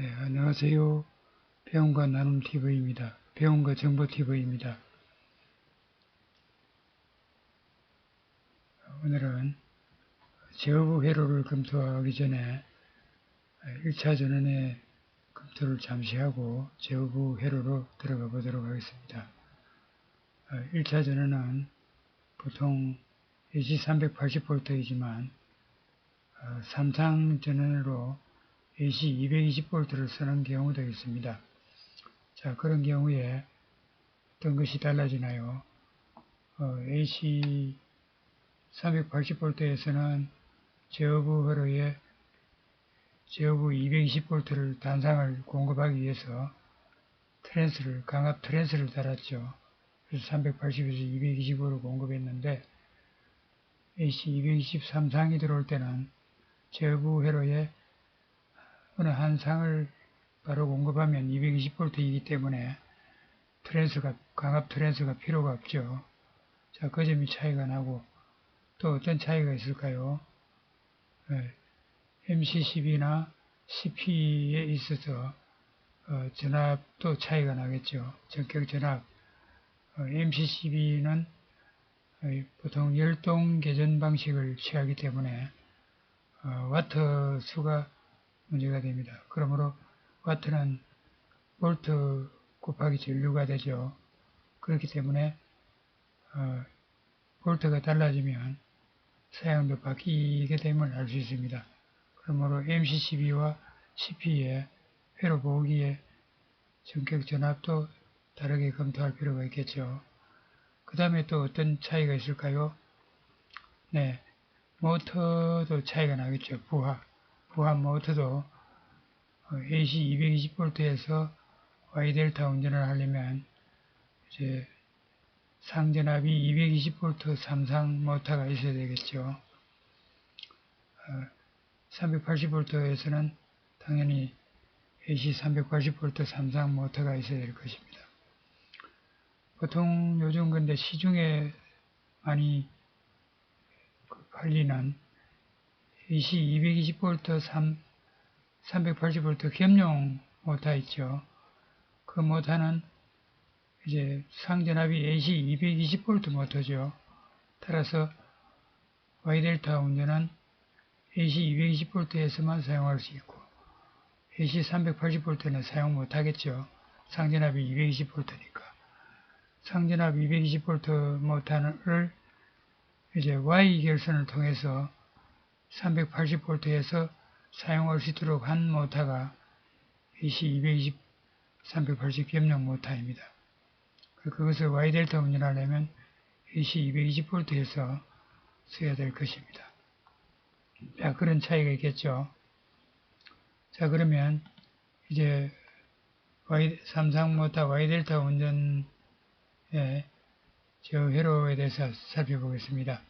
안녕하세요. 배움과 나눔 TV입니다. 배움과 정보 TV입니다. 오늘은 제어부 회로를 검토하기 전에 1차 전원의 검토를 잠시 하고 제어부 회로로 들어가 보도록 하겠습니다. 1차 전원은 보통 AC 380V이지만 삼상 전원으로 AC 220V를 쓰는 경우도 있습니다. 자, 그런 경우에 어떤 것이 달라지나요? AC 380V에서는 제어부 회로에 제어부 220V를 단상을 공급하기 위해서 강압 트랜스를 달았죠. 그래서 380에서 220으로 공급했는데 AC 223상이 들어올 때는 제어부 회로에 어느 한 상을 바로 공급하면 220V이기 때문에 강압 트랜스가 필요가 없죠. 자, 그 점이 차이가 나고 또 어떤 차이가 있을까요? MC12나 CP에 있어서 전압도 차이가 나겠죠. 전격 전압. MC12는 보통 열동 계전 방식을 취하기 때문에 와트 수가 문제가 됩니다. 그러므로 와트는 볼트 곱하기 전류가 되죠. 그렇기 때문에 볼트가 달라지면 사양도 바뀌게 됨을 알 수 있습니다. 그러므로 MC12와 CP의 회로 보기에 전격 전압도 다르게 검토할 필요가 있겠죠. 그 다음에 또 어떤 차이가 있을까요? 네, 모터도 차이가 나겠죠. 부하 모터도 AC 220V에서 Y델타 운전을 하려면 이제 상전압이 220V 삼상 모터가 있어야 되겠죠. 380V에서는 당연히 AC 380V 삼상 모터가 있어야 될 것입니다. 보통 요즘 근데 시중에 많이 팔리는 AC 220V 380V 겸용 모터 있죠. 그 모터는 이제 상전압이 AC 220V 모터죠. 따라서 Y델타 운전은 AC 220V에서만 사용할 수 있고 AC 380V는 사용 못하겠죠. 상전압이 220V니까. 상전압 220V 모터를 이제 Y 결선을 통해서 380V에서 사용할 수 있도록 한 모터가 AC 220, 380 겸용 모터입니다. 그것을 Y델타 운전하려면 AC 220V에서 써야 될 것입니다. 자, 그런 차이가 있겠죠. 자, 그러면 이제 삼상 모터 Y델타 운전의 저 회로에 대해서 살펴보겠습니다.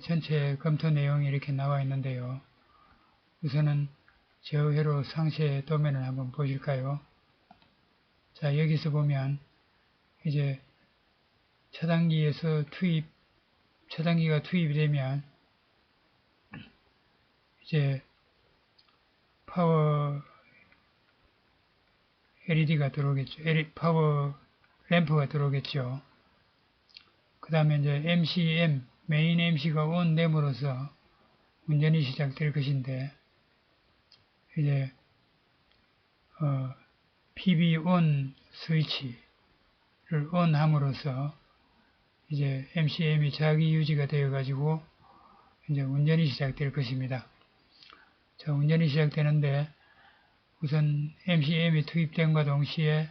전체 검토 내용이 이렇게 나와 있는데요. 우선은 저 회로 상세 도면을 한번 보실까요? 자, 여기서 보면 이제 차단기가 투입이 되면 이제 파워 LED가 들어오겠죠. 파워 램프가 들어오겠죠. 그 다음에 이제 메인 MC가 온 됨으로써 운전이 시작될 것인데, 이제, PB 온 스위치를 온 함으로써 이제 MCM이 자기 유지가 되어 가지고 이제 운전이 시작될 것입니다. 자, 운전이 시작되는데 우선 MCM이 투입됨과 동시에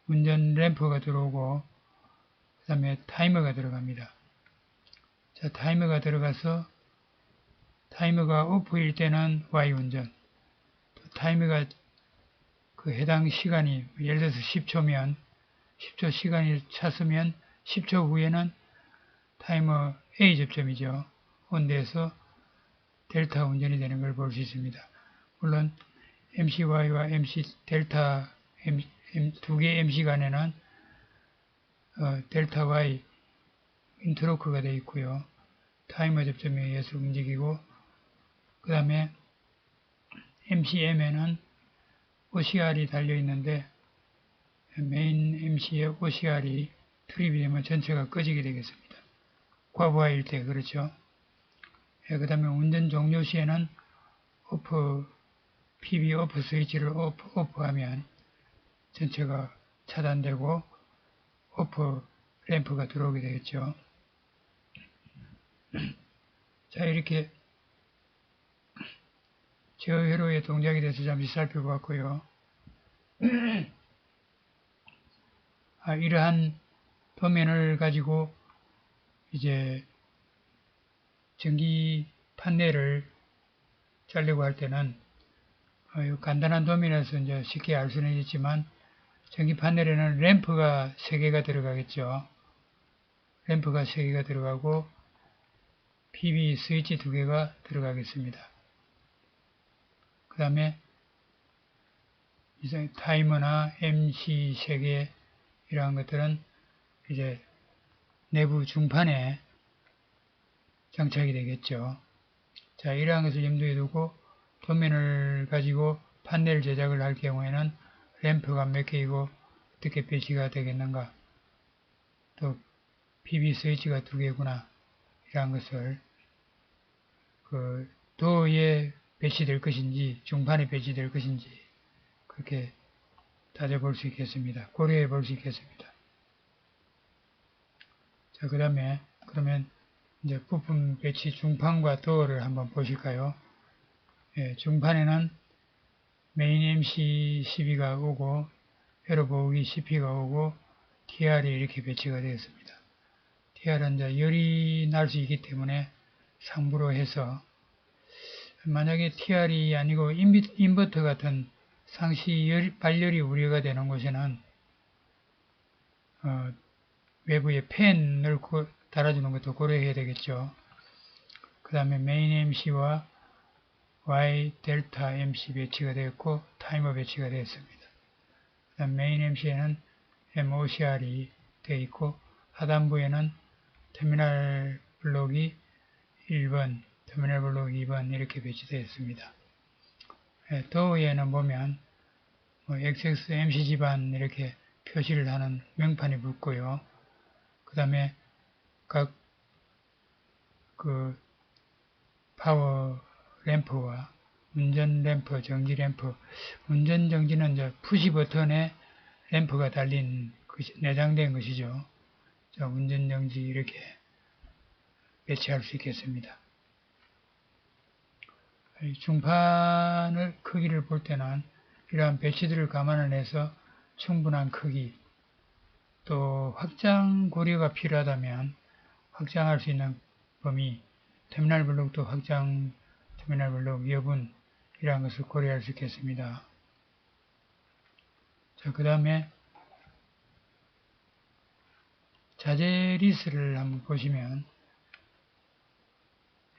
운전 램프가 들어오고 그 다음에 타이머가 들어갑니다. 자, 타이머가 들어가서 타이머가 오프일 때는 Y 운전, 또 타이머가 그 해당 시간이 예를 들어서 10초면 10초 시간이 찼으면 10초 후에는 타이머 A 접점이죠. 온대에서 델타 운전이 되는 걸 볼 수 있습니다. 물론 MCY와 MC 델타 두 개의 MC 간에는 델타 Y 인터로크가 되어 있고요. 타이머 접점에 의해서 움직이고 그 다음에 MCM에는 OCR이 달려 있는데 메인 MC의 OCR이 트립이 되면 전체가 꺼지게 되겠습니다. 과부하일 때 그렇죠. 그 다음에 운전 종료 시에는 PB 오프 스위치를 오프하면 전체가 차단되고 오프 램프가 들어오게 되겠죠. 자, 이렇게 제어 회로의 동작에 대해서 잠시 살펴봤고요. 이러한 도면을 가지고 이제 전기 판넬을 자르고 할 때는 간단한 도면에서 이제 쉽게 알 수는 있지만 전기 판넬에는 램프가 3개가 들어가겠죠. 램프가 3개가 들어가고 PB 스위치 2개가 들어가겠습니다. 그 다음에 이제 타이머나 MC 3개 이러한 것들은 이제 내부 중판에 장착이 되겠죠. 자, 이러한 것을 염두에 두고 도면을 가지고 판넬 제작을 할 경우에는 램프가 몇 개이고 어떻게 배치가 되겠는가, 또 PB 스위치가 2개구나 이러한 것을 도어에 배치될 것인지 중판에 배치될 것인지 그렇게 따져볼 수 있겠습니다. 고려해 볼 수 있겠습니다. 자, 그 다음에 그러면 이제 부품 배치 중판과 도어를 한번 보실까요? 예, 중판에는 메인 MC 12가 오고 회로 보호기 CP가 오고 TR이 이렇게 배치가 되었습니다. TR은 이제 열이 날 수 있기 때문에 상부로 해서 만약에 TR이 아니고 인버터 같은 상시 발열이 우려가 되는 곳에는 외부에 팬을 달아주는 것도 고려해야 되겠죠. 그 다음에 메인 MC와 Y 델타 MC 배치가 되었고 타이머 배치가 되었습니다. 그 다음 메인 MC에는 MOCR이 되어 있고 하단부에는 터미널 블록이 1번, 터미널 블록 2번 이렇게 배치되어 있습니다. 도어에는 보면 XX MC 지반 이렇게 표시를 하는 명판이 붙고요. 그 다음에 각 파워 램프와 운전 램프, 정지 램프, 운전 정지는 이제 푸시 버튼에 램프가 달린 내장된 것이죠. 자, 운전 정지 이렇게 배치할 수 있겠습니다. 중판의 크기를 볼 때는 이러한 배치들을 감안을 해서 충분한 크기, 또 확장 고려가 필요하다면 확장할 수 있는 범위, 터미널 블록도 확장 터미널 블록 여분 이러한 것을 고려할 수 있겠습니다. 자, 그 다음에 자재 리스트를 한번 보시면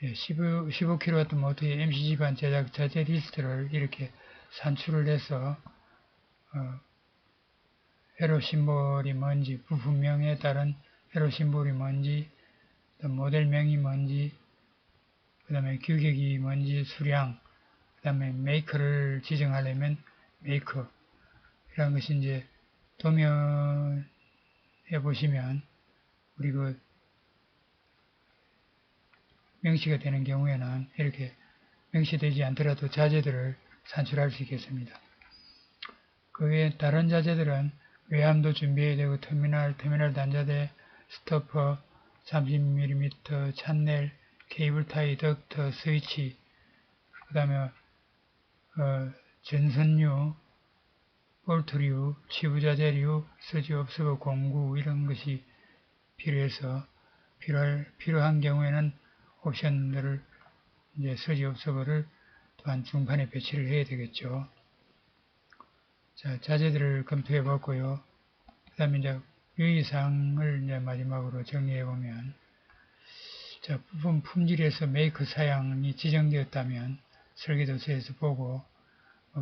15kW 모터의 MC지반 제작 자재 리스트를 이렇게 산출을 해서 회로 심볼이 뭔지, 부품명에 따른 회로 심볼이 뭔지, 모델명이 뭔지, 그 다음에 규격이 뭔지, 수량, 그 다음에 메이커를 지정하려면 메이커 이런 것이 이제 도면에 보시면 우리 명시가 되는 경우에는 이렇게 명시되지 않더라도 자재들을 산출할 수 있겠습니다. 그 외에 다른 자재들은 외함도 준비해야 되고 터미널 단자대, 스토퍼, 30mm, 찬넬, 케이블 타이, 덕터, 스위치, 그 다음에 전선류, 볼트류, 치부자재류, 서지옵서버 공구 이런 것이 필요해서 필요한 경우에는 옵션들을 이제 서지옵서버를 또한 중판에 배치를 해야 되겠죠. 자, 자재들을 검토해 봤고요. 그 다음에 이제 유의사항을 이제 마지막으로 정리해 보면, 자, 부품 품질에서 메이커 사양이 지정되었다면 설계도서에서 보고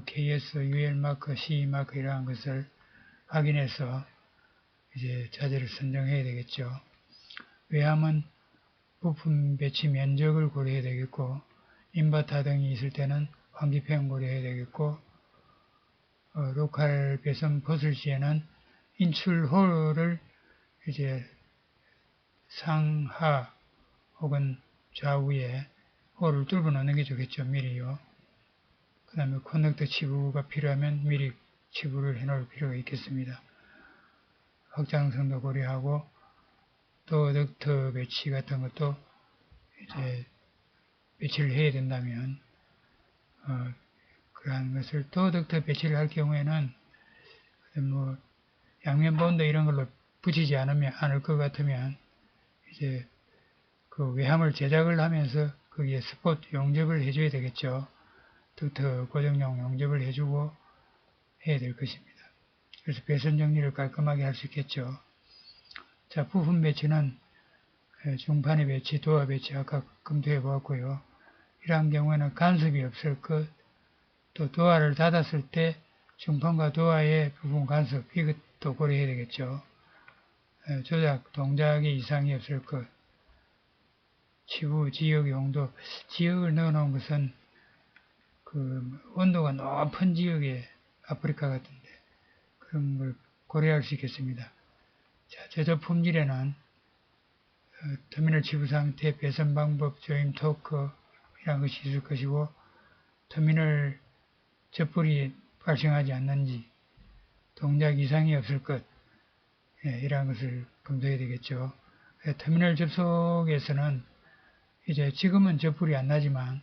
KS, UL 마크, CE 마크 이러한 것을 확인해서 이제 자재를 선정해야 되겠죠. 외함은 부품 배치 면적을 고려해야 되겠고, 인버터 등이 있을 때는 환기팬 고려해야 되겠고, 로컬 배선 벗을 시에는 인출홀을 이제 상하 혹은 좌우에 홀을 뚫어 놓는 게 좋겠죠. 미리요. 그 다음에 커넥터 치부가 필요하면 미리 치부를 해 놓을 필요가 있겠습니다. 확장성도 고려하고 또 덕터 배치 같은 것도 이제 배치를 해야 된다면 그러한 것을 또 덕터 배치를 할 경우에는 뭐 양면 본드 이런 걸로 붙이지 않을 것 같으면 이제 그 외함을 제작을 하면서 거기에 스폿 용접을 해줘야 되겠죠. 덕터 고정용 용접을 해주고 해야 될 것입니다. 그래서 배선 정리를 깔끔하게 할 수 있겠죠. 자, 부품 배치는 중판의 배치, 도어 배치 아까 검토해 보았고요. 이러한 경우에는 간섭이 없을 것, 또 도어를 닫았을 때 중판과 도어의 부분 간섭, 이것도 고려해야 되겠죠. 조작, 동작의 이상이 없을 것, 치부, 지역 용도, 지역을 넣어놓은 것은 그 온도가 높은 지역에 아프리카 같은데 그런 걸 고려할 수 있겠습니다. 자, 제조 품질에는 터미널 치부 상태, 배선 방법, 조임 토크 이런 것이 있을 것이고 터미널 접불이 발생하지 않는지 동작 이상이 없을 것 이러한 것을 검토해야 되겠죠. 터미널 접속에서는 이제 지금은 접불이 안 나지만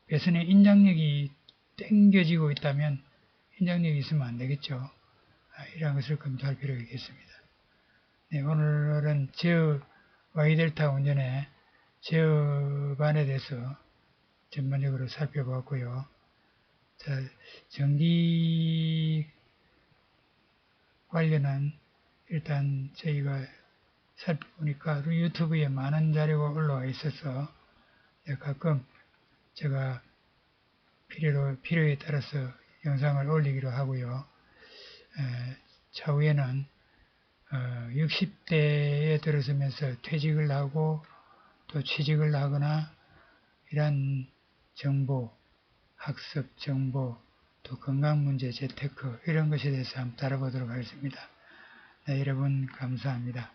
배선의 인장력이 당겨지고 있다면 인장력이 있으면 안 되겠죠. 이러한 것을 검토할 필요가 있겠습니다. 네, 오늘은 제어 Y델타 운전의 제어반에 대해서 전반적으로 살펴보았고요. 자, 전기 관련은 일단 저희가 살펴보니까 유튜브에 많은 자료가 올라와 있어서 가끔 제가 필요에 따라서 영상을 올리기로 하고요. 차후에는 60대에 들어서면서 퇴직을 하고 또 취직을 하거나 이런 정보, 학습 정보, 또 건강문제, 재테크 이런 것에 대해서 한번 다뤄보도록 하겠습니다. 네, 여러분 감사합니다.